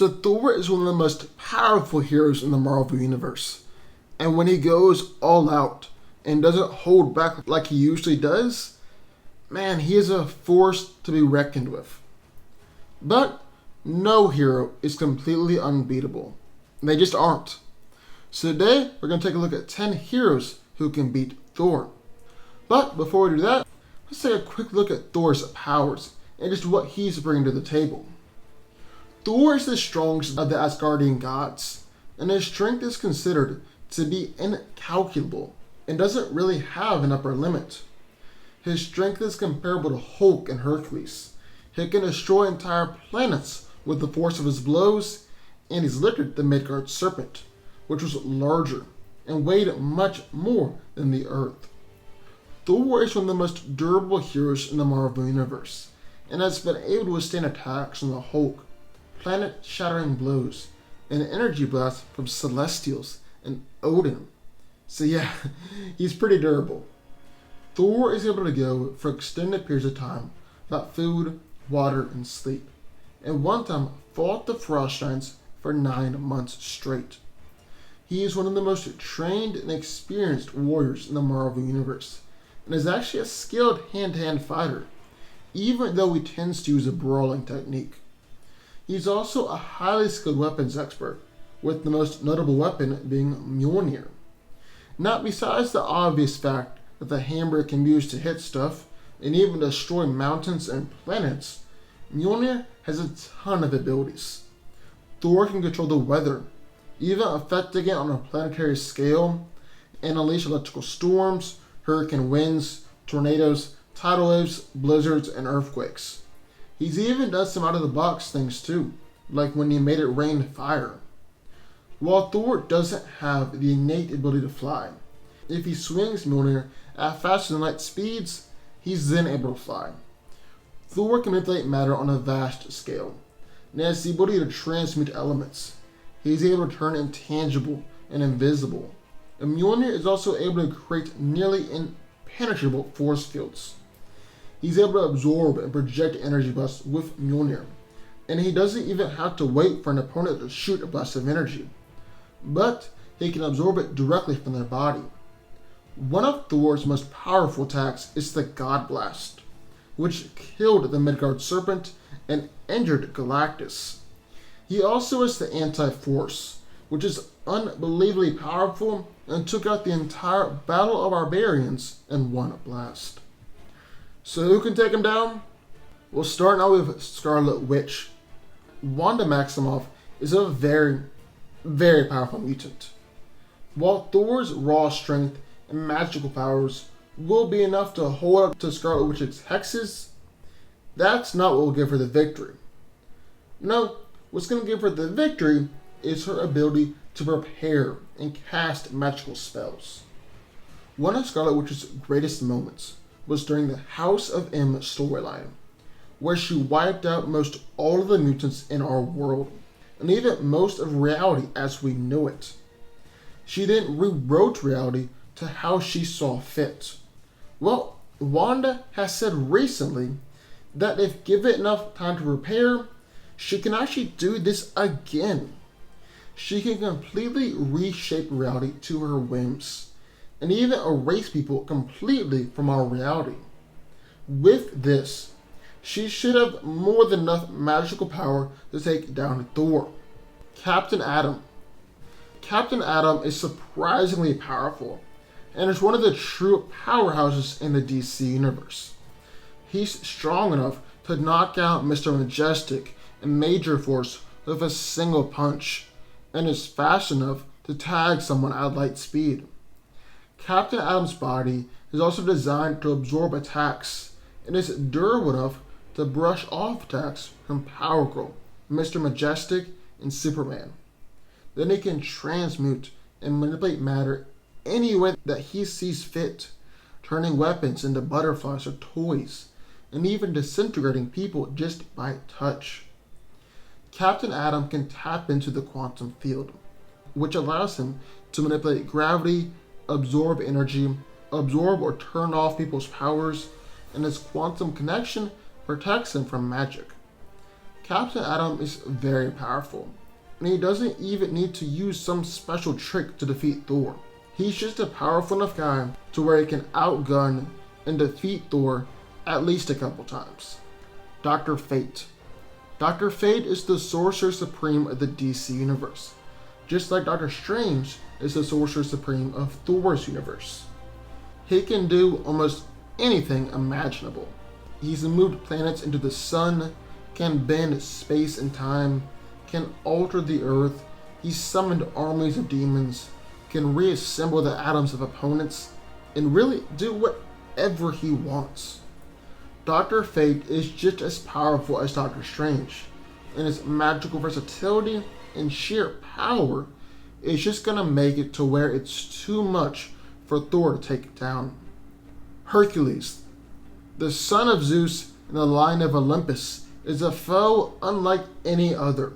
So Thor is one of the most powerful heroes in the Marvel Universe. And when he goes all out and doesn't hold back like he usually does, man, he is a force to be reckoned with. But no hero is completely unbeatable. They just aren't. So today, we're going to take a look at 10 heroes who can beat Thor. But before we do that, let's take a quick look at Thor's powers and just what he's bringing to the table. Thor is the strongest of the Asgardian gods, and his strength is considered to be incalculable and doesn't really have an upper limit. His strength is comparable to Hulk and Hercules. He can destroy entire planets with the force of his blows, and he's lifted the Midgard serpent, which was larger and weighed much more than the Earth. Thor is one of the most durable heroes in the Marvel Universe, and has been able to withstand attacks from the Hulk, planet-shattering blows, and energy blasts from Celestials and Odin. So yeah, he's pretty durable. Thor is able to go for extended periods of time without food, water, and sleep, and one time fought the Frost Giants for 9 months straight. He is one of the most trained and experienced warriors in the Marvel Universe, and is actually a skilled hand-to-hand fighter, even though he tends to use a brawling technique. He's also a highly skilled weapons expert, with the most notable weapon being Mjolnir. Not besides the obvious fact that the hammer can be used to hit stuff, and even destroy mountains and planets, Mjolnir has a ton of abilities. Thor can control the weather, even affecting it on a planetary scale, and unleash electrical storms, hurricane winds, tornadoes, tidal waves, blizzards, and earthquakes. He's even done some out-of-the-box things too, like when he made it rain fire. While Thor doesn't have the innate ability to fly, if he swings Mjolnir at faster than light speeds, he's then able to fly. Thor can manipulate matter on a vast scale, and has the ability to transmute elements. He's able to turn intangible and invisible. And Mjolnir is also able to create nearly impenetrable force fields. He's able to absorb and project energy blasts with Mjolnir, and he doesn't even have to wait for an opponent to shoot a blast of energy, but he can absorb it directly from their body. One of Thor's most powerful attacks is the God Blast, which killed the Midgard serpent and injured Galactus. He also has the Anti-Force, which is unbelievably powerful and took out the entire Battle of Barbarians in one blast. So who can take him down? We'll start now with Scarlet Witch. Wanda Maximoff is a very, very powerful mutant. While Thor's raw strength and magical powers will be enough to hold up to Scarlet Witch's hexes, that's not what will give her the victory. No, what's going to give her the victory is her ability to prepare and cast magical spells. One of Scarlet Witch's greatest moments was during the House of M storyline, where she wiped out most all of the mutants in our world, and even most of reality as we know it. She then rewrote reality to how she saw fit. Well, Wanda has said recently that if given enough time to prepare, she can actually do this again. She can completely reshape reality to her whims, and even erase people completely from our reality. With this, she should have more than enough magical power to take down Thor. Captain Atom. Captain Atom is surprisingly powerful, and is one of the true powerhouses in the DC universe. He's strong enough to knock out Mr. Majestic and Major Force with a single punch, and is fast enough to tag someone at light speed. Captain Atom's body is also designed to absorb attacks, and is durable enough to brush off attacks from Power Girl, Mr. Majestic, and Superman. Then he can transmute and manipulate matter any way that he sees fit, turning weapons into butterflies or toys, and even disintegrating people just by touch. Captain Atom can tap into the quantum field, which allows him to manipulate gravity, absorb energy, absorb or turn off people's powers, and his quantum connection protects him from magic. Captain Atom is very powerful, and he doesn't even need to use some special trick to defeat Thor. He's just a powerful enough guy to where he can outgun and defeat Thor at least a couple times. Dr. Fate. Dr. Fate is the Sorcerer Supreme of the DC Universe, just like Doctor Strange is the Sorcerer Supreme of Thor's universe. He can do almost anything imaginable. He's moved planets into the sun, can bend space and time, can alter the earth, he's summoned armies of demons, can reassemble the atoms of opponents, and really do whatever he wants. Dr. Fate is just as powerful as Doctor Strange, and his magical versatility and sheer power is just gonna make it to where it's too much for Thor to take down. Hercules, the son of Zeus in the line of Olympus, is a foe unlike any other.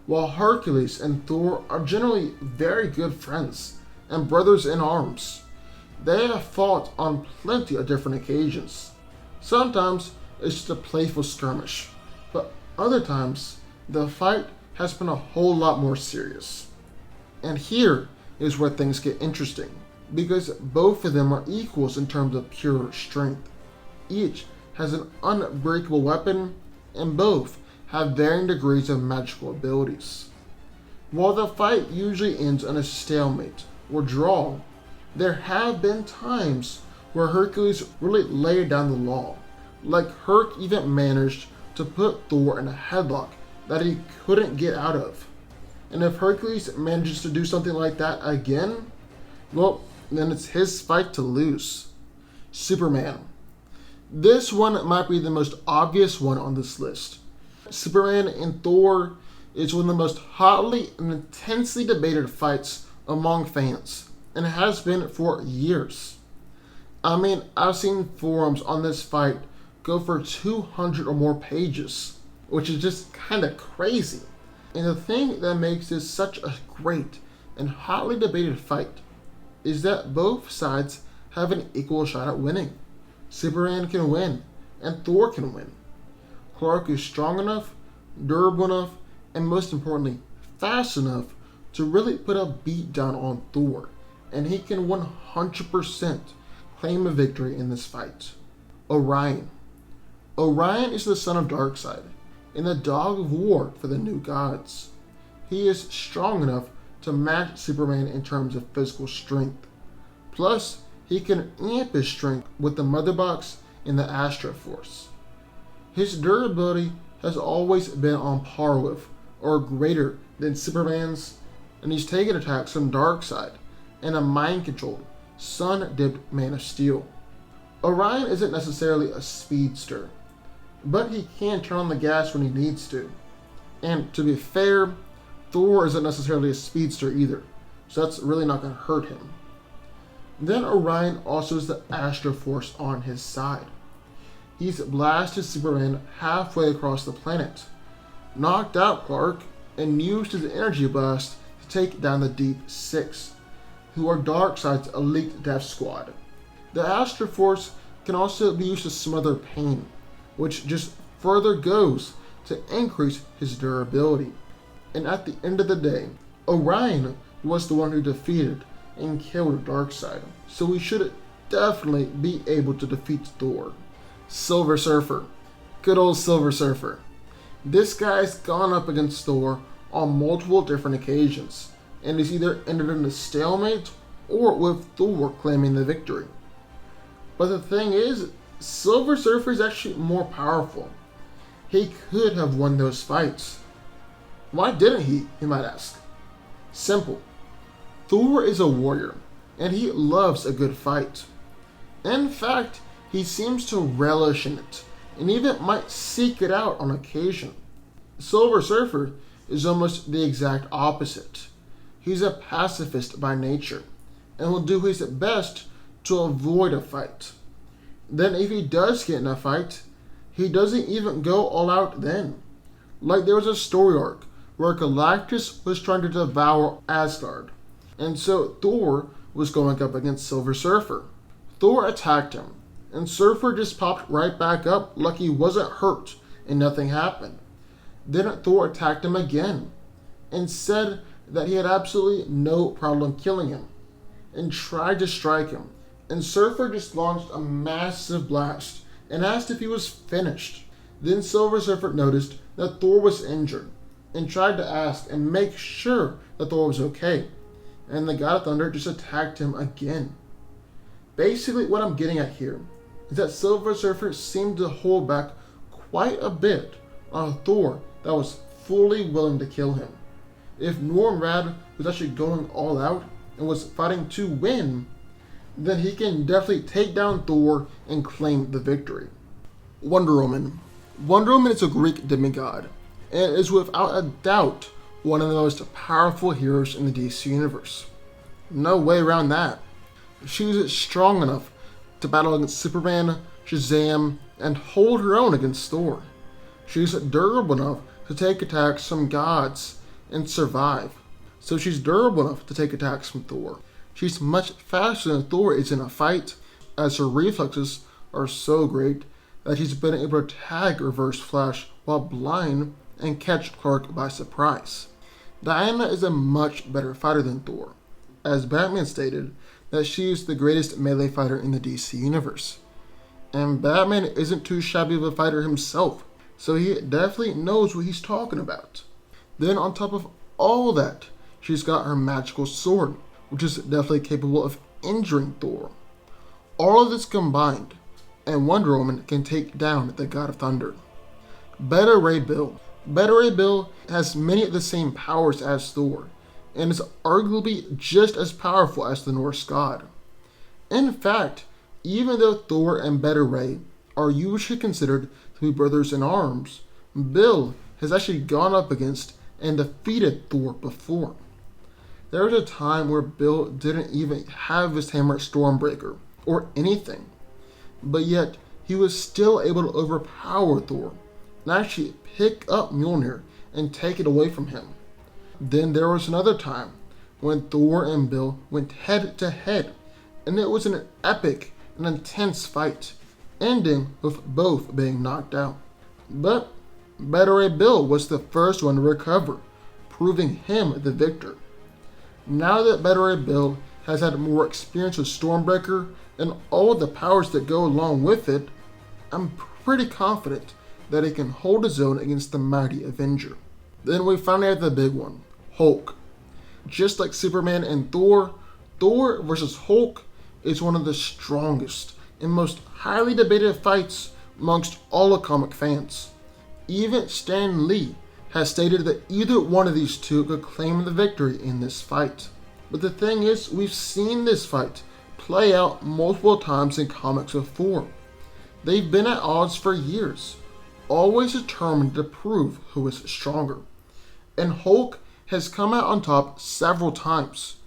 While Hercules and Thor are generally very good friends and brothers in arms, they have fought on plenty of different occasions. Sometimes it's just a playful skirmish, but other times the fight has been a whole lot more serious. And here is where things get interesting, because both of them are equals in terms of pure strength. Each has an unbreakable weapon, and both have varying degrees of magical abilities. While the fight usually ends in a stalemate or draw, there have been times where Hercules really laid down the law, like Herc even managed to put Thor in a headlock that he couldn't get out of. And if Hercules manages to do something like that again, well, then it's his fight to lose. Superman. This one might be the most obvious one on this list. Superman and Thor is one of the most hotly and intensely debated fights among fans, and it has been for years. I mean, I've seen forums on this fight go for 200 or more pages, which is just kind of crazy. And the thing that makes this such a great and hotly debated fight is that both sides have an equal shot at winning. Superman can win, and Thor can win. Clark is strong enough, durable enough, and most importantly, fast enough to really put a beat down on Thor, and he can 100% claim a victory in this fight. Orion. Orion is the son of Darkseid, and the dog of war for the new gods. He is strong enough to match Superman in terms of physical strength. Plus, he can amp his strength with the Mother Box and the Astra Force. His durability has always been on par with, or greater than Superman's, and he's taken attacks from Darkseid and a mind-controlled, sun-dipped Man of Steel. Orion isn't necessarily a speedster, but he can turn on the gas when he needs to. And to be fair, Thor isn't necessarily a speedster either, so that's really not going to hurt him. Then Orion also has the Astra Force on his side. He's blasted Superman halfway across the planet, knocked out Clark, and used his energy blast to take down the Deep Six, who are Darkseid's elite death squad. The Astra Force can also be used to smother pain, which just further goes to increase his durability. And at the end of the day, Orion was the one who defeated and killed Darkseid, so we should definitely be able to defeat Thor. Silver Surfer. Good old Silver Surfer. This guy's gone up against Thor on multiple different occasions, and is either ended in a stalemate or with Thor claiming the victory. But the thing is, Silver Surfer is actually more powerful. He could have won those fights. Why didn't he, you might ask? Simple. Thor is a warrior, and he loves a good fight. In fact, he seems to relish in it, and even might seek it out on occasion. Silver Surfer is almost the exact opposite. He's a pacifist by nature, and will do his best to avoid a fight. Then if he does get in a fight, he doesn't even go all out then. Like there was a story arc where Galactus was trying to devour Asgard, and so Thor was going up against Silver Surfer. Thor attacked him, and Surfer just popped right back up like he wasn't hurt and nothing happened. Then Thor attacked him again and said that he had absolutely no problem killing him and tried to strike him. And Surfer just launched a massive blast and asked if he was finished. Then Silver Surfer noticed that Thor was injured and tried to ask and make sure that Thor was okay. And the God of Thunder just attacked him again. Basically, what I'm getting at here is that Silver Surfer seemed to hold back quite a bit on Thor that was fully willing to kill him. If Norm-Rad was actually going all out and was fighting to win, then he can definitely take down Thor and claim the victory. Wonder Woman. Wonder Woman is a Greek demigod and is without a doubt one of the most powerful heroes in the DC Universe. No way around that. She's strong enough to battle against Superman, Shazam, and hold her own against Thor. She's durable enough to take attacks from gods and survive. So she's durable enough to take attacks from Thor. She's much faster than Thor is in a fight, as her reflexes are so great that she's been able to tag Reverse Flash while blind and catch Clark by surprise. Diana is a much better fighter than Thor, as Batman stated that she is the greatest melee fighter in the DC Universe. And Batman isn't too shabby of a fighter himself, so he definitely knows what he's talking about. Then on top of all that, she's got her magical sword, which is definitely capable of injuring Thor. All of this combined, and Wonder Woman can take down the God of Thunder. Beta Ray Bill. Beta Ray Bill has many of the same powers as Thor, and is arguably just as powerful as the Norse god. In fact, even though Thor and Beta Ray are usually considered to be brothers in arms, Bill has actually gone up against and defeated Thor before. There was a time where Bill didn't even have his hammer Stormbreaker or anything, but yet he was still able to overpower Thor and actually pick up Mjolnir and take it away from him. Then there was another time when Thor and Bill went head to head, and it was an epic and intense fight, ending with both being knocked out. But Beta Ray Bill was the first one to recover, proving him the victor. Now that Beta Ray Bill has had more experience with Stormbreaker and all the powers that go along with it, I'm pretty confident that he can hold his own against the mighty Avenger. Then we finally have the big one, Hulk. Just like Superman and Thor, Thor versus Hulk is one of the strongest and most highly debated fights amongst all the comic fans. Even Stan Lee has stated that either one of these two could claim the victory in this fight. But the thing is, we've seen this fight play out multiple times in comics before. They've been at odds for years, always determined to prove who is stronger. And Hulk has come out on top several times,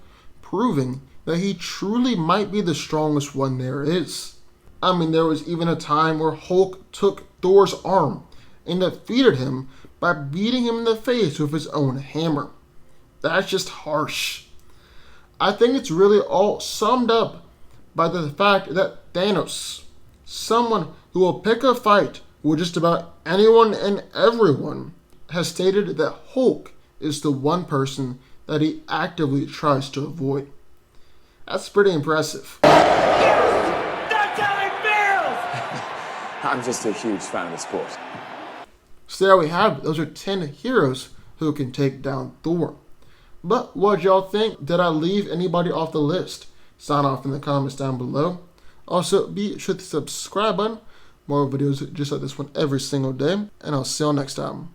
proving that he truly might be the strongest one there is. I mean, there was even a time where Hulk took Thor's arm and defeated him by beating him in the face with his own hammer. That's just harsh. I think it's really all summed up by the fact that Thanos, someone who will pick a fight with just about anyone and everyone, has stated that Hulk is the one person that he actively tries to avoid. That's pretty impressive. That's how it feels! I'm just a huge fan of the sport. So there we have it. Those are 10 heroes who can take down Thor. But what y'all think? Did I leave anybody off the list? Sign off in the comments down below. Also, be sure to subscribe button. More videos just like this one every single day. And I'll see y'all next time.